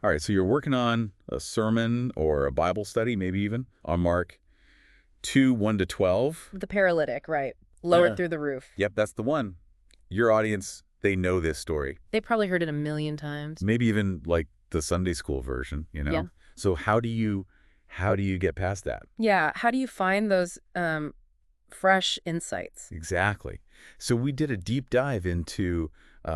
All right, so you're working on a sermon or a Bible study, maybe even, on Mark 2, 1 to 12. The paralytic, right. Lowered through the roof. Yep, that's the one. Your audience, they know this story. They probably heard it a million times. Maybe even like the Sunday school version, you know? Yeah. So how do you get past that? Yeah. How do you find those fresh insights? Exactly. So we did a deep dive into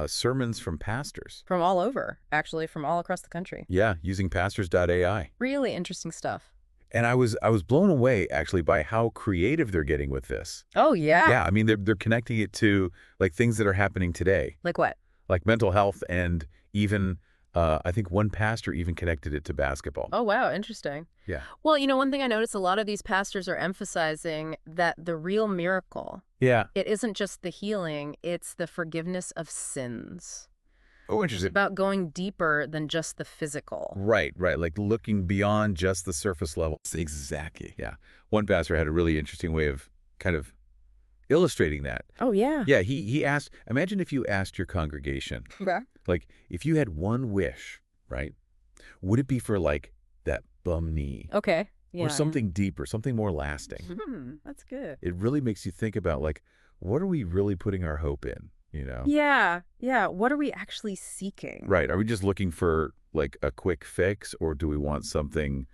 sermons from pastors. From all over, actually, from all across the country. Yeah, using pastors.ai. Really interesting stuff. And I was blown away actually by how creative they're getting with this. Oh, yeah. Yeah, I mean they're connecting it to like things that are happening today, Like what? like mental health, and even I think one pastor even connected it to basketball. Oh, wow. Interesting. Yeah. Well, one thing I noticed, a lot of these pastors are emphasizing that the real miracle, Yeah. it isn't just the healing, it's the forgiveness of sins. Oh, It's interesting. about going deeper than just the physical. Right, right. Like looking beyond just the surface level. Exactly. Yeah. One pastor had a really interesting way of kind of illustrating that. Oh, yeah. Yeah, he asked, imagine if you asked your congregation, Yeah. like if you had one wish, right? Would it be for like that bum knee Okay. Yeah. or something deeper, something more lasting? That's good. It really makes you think about like, what are we really putting our hope in, you know? Yeah. Yeah. What are we actually seeking? Right. Are we just looking for like a quick fix, or do we want something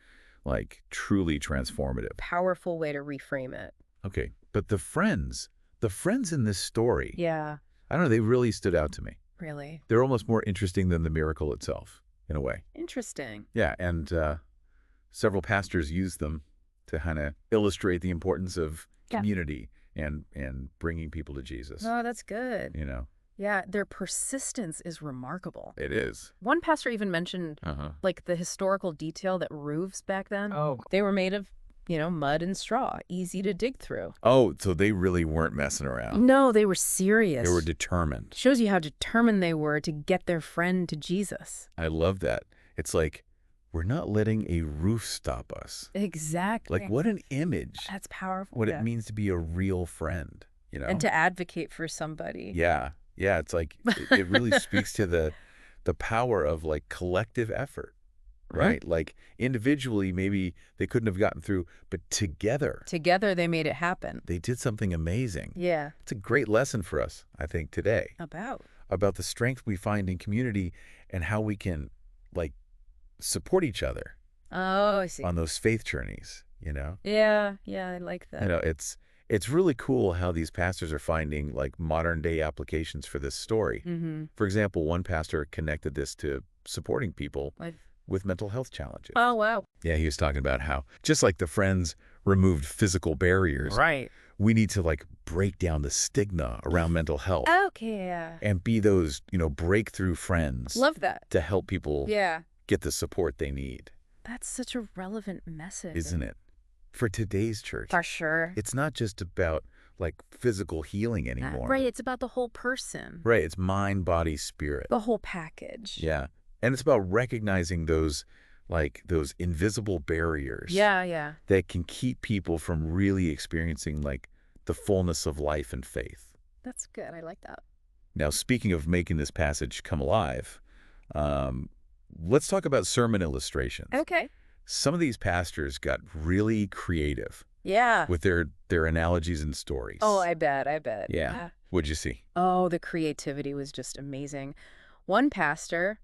like truly transformative? Powerful way to reframe it. Okay. But the friends in this story, Yeah. I don't know, they really stood out to me. Really. They're almost more interesting than the miracle itself, in a way. Interesting. Yeah. And several pastors used them to kind of illustrate the importance of Yeah. community and bringing people to Jesus. Oh, that's good. You know, Yeah. Their persistence is remarkable. it is. One pastor even mentioned like the historical detail that roofs back then. Oh. They were made of, mud and straw, easy to dig through. Oh, so they really weren't messing around. No, they were serious. They were determined. Shows you how determined they were to get their friend to Jesus. I love that. It's like, we're not letting a roof stop us. Exactly. Like, what an image. That's powerful. What Yeah. it means to be a real friend, you know? And to advocate for somebody. Yeah. Yeah, it's like, it really speaks to the power of like collective effort, right? Like individually, maybe they couldn't have gotten through, but together Together, they made it happen. they did something amazing. Yeah. It's a great lesson for us, I think, today about the strength we find in community and how we can like support each other Oh, I see. on those faith journeys, you know? Yeah. Yeah, I like that. You know, it's really cool how these pastors are finding like modern day applications for this story. For example, one pastor connected this to supporting people with mental health challenges. Oh, wow. Yeah, he was talking about how just like the friends removed physical barriers, Right. we need to like break down the stigma around mental health Okay, yeah. and be those, breakthrough friends Love that. to help people Yeah. get the support they need. That's such a relevant message. Isn't it? For today's church. For sure. It's not just about like physical healing anymore. Right, it's about the whole person. Right. It's mind, body, spirit. The whole package. Yeah. And it's about recognizing those invisible barriers. Yeah, yeah. That can keep people from really experiencing like the fullness of life and faith. That's good. I like that. Now, speaking of making this passage come alive, let's talk about sermon illustrations. Okay. Some of these pastors got really creative Yeah. with their analogies and stories. Oh, I bet. Yeah. What'd you see? Oh, the creativity was just amazing. One pastor,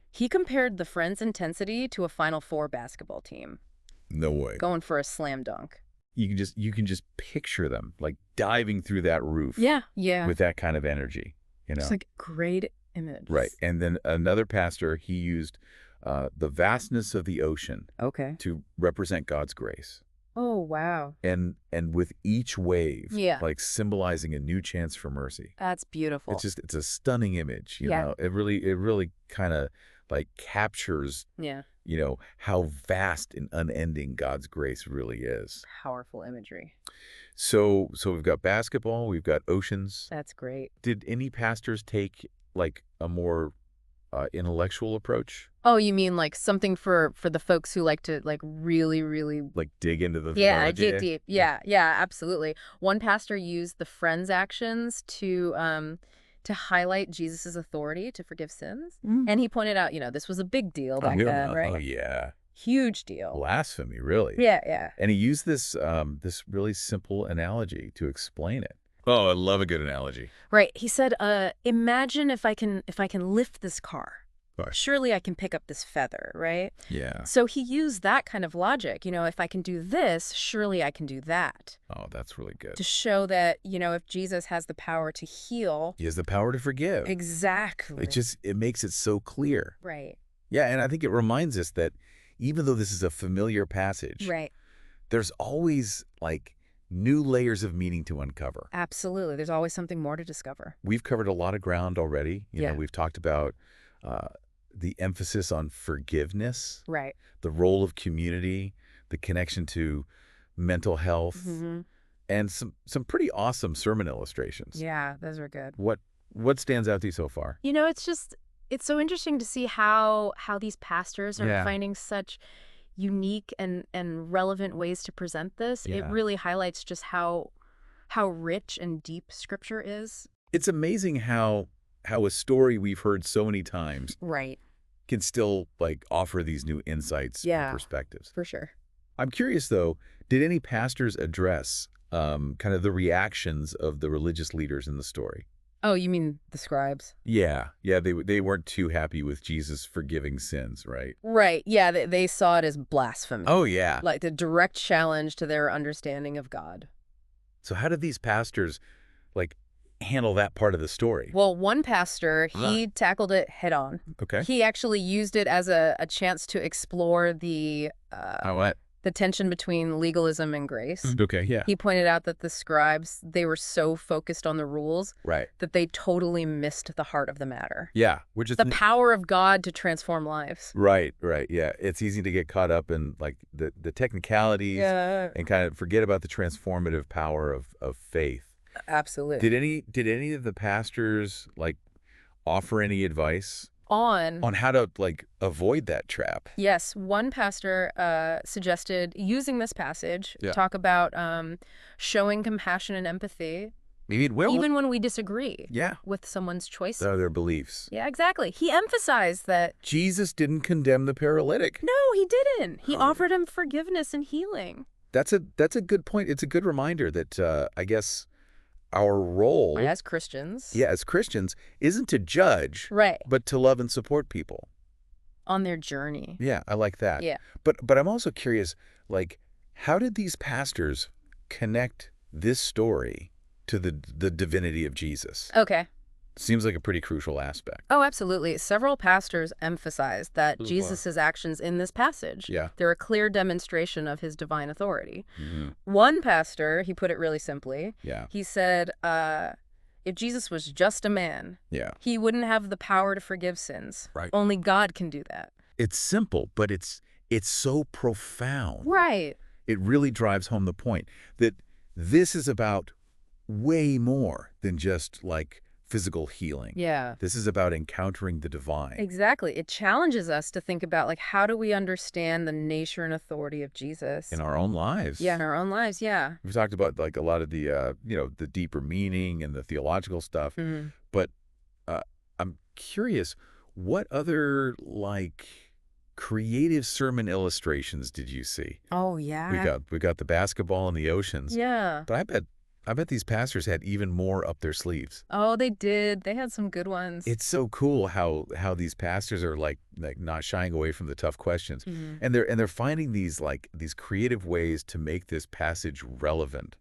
he compared the Friends' intensity to a Final Four basketball team. No way. Going for a slam dunk. You can just picture them like diving through that roof. Yeah. Yeah. With that kind of energy, It's like great image. Right. And then another pastor, he used the vastness of the ocean Okay. to represent God's grace. Oh, wow. And with each wave, Yeah. like symbolizing a new chance for mercy. That's beautiful. It's a stunning image, you Yeah. know. It really kind of like captures, Yeah. How vast and unending God's grace really is. Powerful imagery. So we've got basketball, we've got oceans. That's great. Did any pastors take like a more intellectual approach? Oh, you mean like something for the folks who like to like really, really Like dig into the dig theology? deep. Yeah, absolutely. One pastor used the Friends actions to to highlight Jesus' authority to forgive sins. And he pointed out, this was a big deal back then, right? Oh, yeah. Huge deal. Blasphemy, really. Yeah, yeah. And he used this really simple analogy to explain it. Oh, I love a good analogy. Right. He said, imagine if I can lift this car. Right. Surely I can pick up this feather, right? Yeah. So he used that kind of logic. If I can do this, surely I can do that. Oh, that's really good. To show that, if Jesus has the power to heal. He has the power to forgive. Exactly. It makes it so clear. Right. Yeah, and I think it reminds us that even though this is a familiar passage, right, there's always, new layers of meaning to uncover. Absolutely. There's always something more to discover. We've covered a lot of ground already. You Yeah. know, we've talked about the emphasis on forgiveness, Right. the role of community, the connection to mental health, and some pretty awesome sermon illustrations. Yeah, those are good. What stands out to you so far? It's so interesting to see how these pastors are Yeah. finding such unique and relevant ways to present this. Yeah. It really highlights just how rich and deep Scripture is. It's amazing how a story we've heard so many times Right. can still offer these new insights Yeah. and perspectives. For sure. I'm curious though, did any pastors address kind of the reactions of the religious leaders in the story? Oh, you mean the scribes? Yeah, they weren't too happy with Jesus forgiving sins, right? Right. Yeah, they saw it as blasphemy. Oh yeah. Like the direct challenge to their understanding of God. So how did these pastors handle that part of the story? Well, one pastor, he tackled it head on. Okay. He actually used it as a chance to explore the What? the tension between legalism and grace. Okay, yeah. He pointed out that the scribes, they were so focused on the rules Right. that they totally missed the heart of the matter. Yeah, which is The power of God to transform lives. Right, yeah. It's easy to get caught up in the technicalities and kind of forget about the transformative power of faith. Absolutely. Did any of the pastors offer any advice On how to avoid that trap? Yes, one pastor suggested using this passage, Yeah. talk about showing compassion and empathy, Maybe it will. even when we disagree Yeah. with someone's choice. Their beliefs. Yeah, exactly. He emphasized that, Jesus didn't condemn the paralytic. no, he didn't. He offered him forgiveness and healing. That's a good point. It's a good reminder that I guess our role As Christians. as Christians isn't to judge, Right. but to love and support people. On their journey. Yeah, I like that. Yeah. But I'm also curious, how did these pastors connect this story to the divinity of Jesus? Okay. Seems like a pretty crucial aspect. Oh, absolutely. Several pastors emphasized that Jesus' actions in this passage, Yeah. they're a clear demonstration of his divine authority. Mm-hmm. One pastor, he put it really simply, Yeah. he said, if Jesus was just a man, Yeah. he wouldn't have the power to forgive sins. Right. Only God can do that. It's simple, but it's so profound. Right. It really drives home the point that this is about way more than just physical healing. Yeah. This is about encountering the divine. Exactly. It challenges us to think about, how do we understand the nature and authority of Jesus? In our own lives. Yeah, in our own lives, yeah. We've talked about a lot of the the deeper meaning and the theological stuff, Mhm. but I'm curious, what other creative sermon illustrations did you see? Oh, yeah. We got the basketball and the oceans, Yeah. but I bet these pastors had even more up their sleeves. Oh, they did. They had some good ones. It's so cool how these pastors are not shying away from the tough questions, Mhm. and they're finding these these creative ways to make this passage relevant,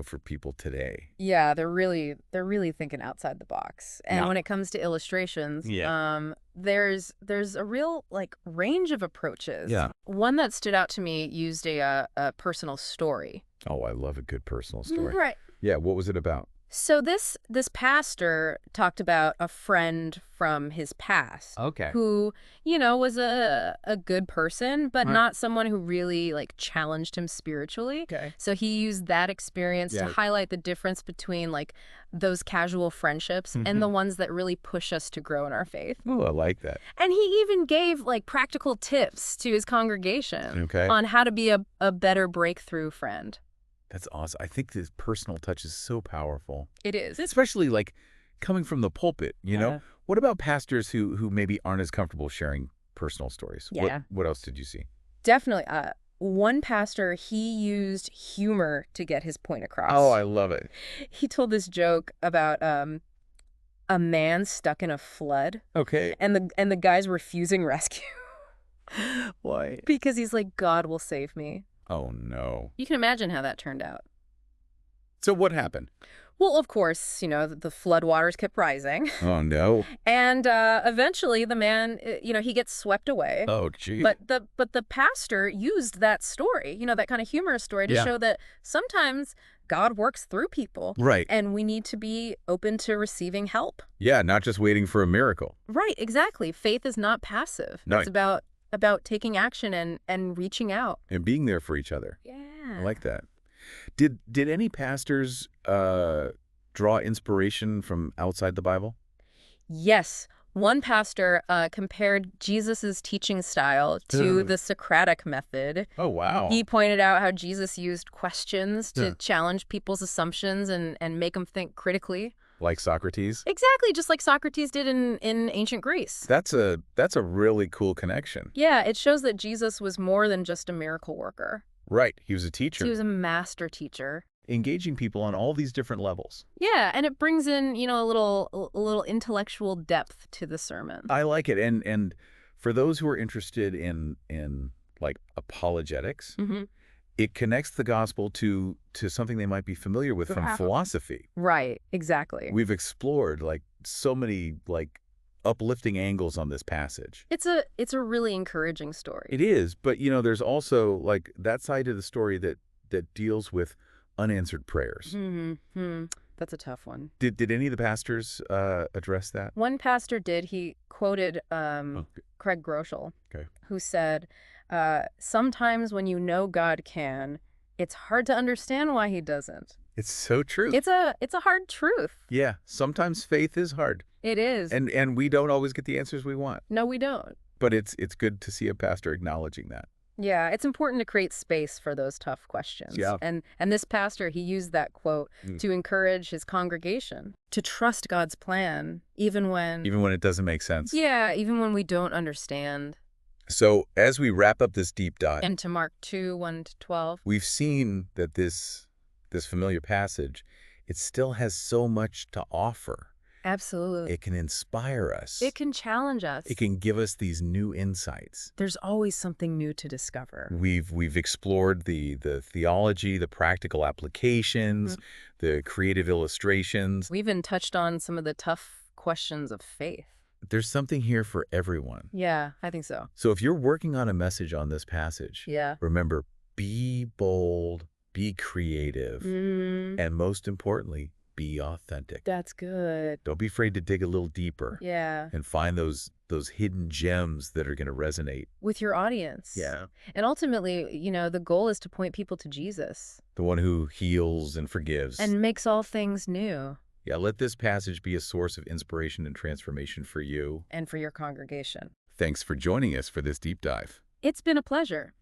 for people today. Yeah, they're really thinking outside the box. And Yeah. when it comes to illustrations, Yeah. there's a real range of approaches. Yeah. One that stood out to me used a personal story. Oh, I love a good personal story. Right. Yeah, what was it about? So this pastor talked about a friend from his past. Okay. Who, was a good person, but Right. not someone who really challenged him spiritually. Okay. So he used that experience to Yeah. highlight the difference between those casual friendships and the ones that really push us to grow in our faith. Oh, I like that. And he even gave practical tips to his congregation Okay. on how to be a better breakthrough friend. That's awesome. I think this personal touch is so powerful. It is. Especially coming from the pulpit, you know? What about pastors who maybe aren't as comfortable sharing personal stories? Yeah. What else did you see? Definitely. One pastor, he used humor to get his point across. Oh, I love it. He told this joke about a man stuck in a flood. Okay. And the guy's refusing rescue. Why? Because he's like, God will save me. Oh, no. You can imagine how that turned out. So what happened? Well, of course, the floodwaters kept rising. Oh, no. And eventually the man, he gets swept away. Oh, gee. But the pastor used that story, that kind of humorous story to show that sometimes God works through people. Right. And we need to be open to receiving help. Yeah, not just waiting for a miracle. Right, exactly. Faith is not passive. No. It's about taking action and reaching out. And being there for each other. Yeah. I like that. Did any pastors draw inspiration from outside the Bible? Yes. One pastor compared Jesus's teaching style to the Socratic method. Oh, wow. He pointed out how Jesus used questions to challenge people's assumptions and make them think critically. Like Socrates? Exactly, just like Socrates did in ancient Greece. That's a really cool connection. Yeah, it shows that Jesus was more than just a miracle worker. Right. He was a teacher. He was a master teacher. Engaging people on all these different levels. Yeah, and it brings in, a little intellectual depth to the sermon. I like it. And for those who are interested in like apologetics, it connects the gospel to something they might be familiar with from philosophy. Right, exactly. We've explored like so many like uplifting angles on this passage. It's a really encouraging story. It is, but there's also like that side of the story that deals with unanswered prayers. That's a tough one. Did any of the pastors address that? One pastor did. He quoted Craig Groeschel, who said, sometimes when you know God can, it's hard to understand why he doesn't. It's so true. It's a hard truth. Yeah, sometimes faith is hard. It is. And we don't always get the answers we want. No, we don't. But it's good to see a pastor acknowledging that. Yeah, it's important to create space for those tough questions. Yeah. And this pastor, he used that quote to encourage his congregation to trust God's plan, even when it doesn't make sense. Yeah, even when we don't understand. So as we wrap up this deep dive, and to Mark 2:1-12, we've seen that this familiar passage, it still has so much to offer. Absolutely. It can inspire us. It can challenge us. It can give us these new insights. There's always something new to discover. We've explored the theology, the practical applications, the creative illustrations. We even touched on some of the tough questions of faith. There's something here for everyone. Yeah, I think so. So if you're working on a message on this passage, remember, be bold, be creative, and most importantly, be authentic. That's good. Don't be afraid to dig a little deeper. Yeah. And find those hidden gems that are going to resonate with your audience. Yeah. And ultimately, the goal is to point people to Jesus. The one who heals and forgives. And makes all things new. Yeah, let this passage be a source of inspiration and transformation for you. And for your congregation. Thanks for joining us for this deep dive. It's been a pleasure.